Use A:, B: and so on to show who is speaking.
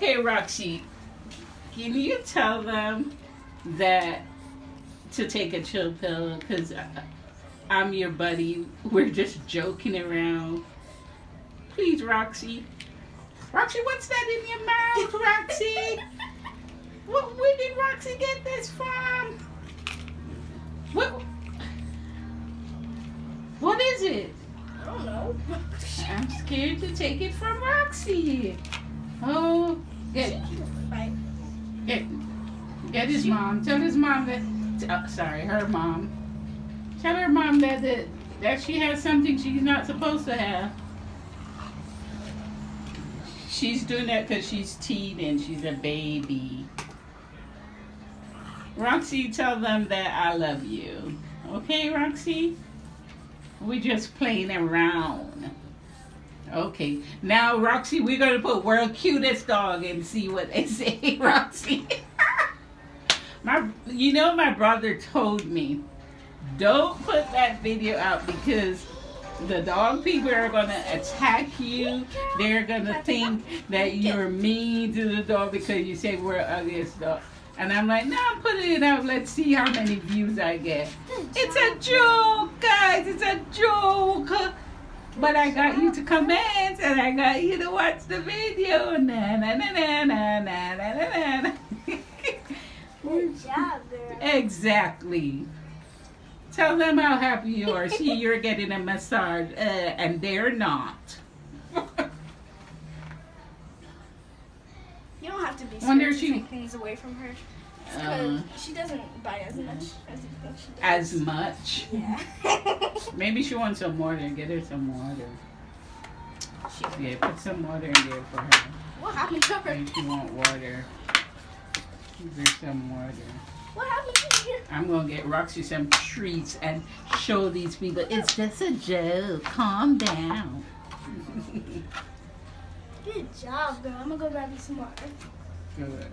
A: Okay, Roxy, can you tell them that to take a chill pill? Because I'm your buddy. We're just joking around. Please, Roxy. Roxy, what's that in your mouth, Roxy? Where did Roxy get this from? What is it?
B: I don't know.
A: I'm scared to take it from Roxy. Oh, get his mom. Tell his mom that. Sorry, her mom. Tell her mom that she has something she's not supposed to have. She's doing that because she's teething. She's a baby. Roxy, tell them that I love you. Okay, Roxy? We're just playing around. Okay. Now, Roxy, we're going to put world cutest dog and see what they say, Roxy. My brother told me, don't put that video out because the dog people are going to attack you. They're going to think that you're mean to the dog because you say we're ugliest dog. And I'm like, no, I'm putting it out. Let's see how many views I get. It's a joke, guys. It's a joke. But I got you to comment and I got you to watch the video. Na na na na na na na na.
B: Good job, girl.
A: Exactly. Tell them how happy you are. See, you're getting a massage, and they're not.
B: You don't have to be
A: Wonder
B: scared to
A: she-
B: take things away from her. Because she doesn't buy as much as you think she does.
A: As much?
B: Yeah.
A: Maybe she wants some water. Get her some water. Yeah, put some water in there for her.
B: What happened to her?
A: Maybe she want water. Give her some water.
B: What happened to her?
A: I'm going to get Roxy some treats and show these people it's just a joke. Calm down.
B: Good job, girl. I'm going to go grab you some water.
A: Good.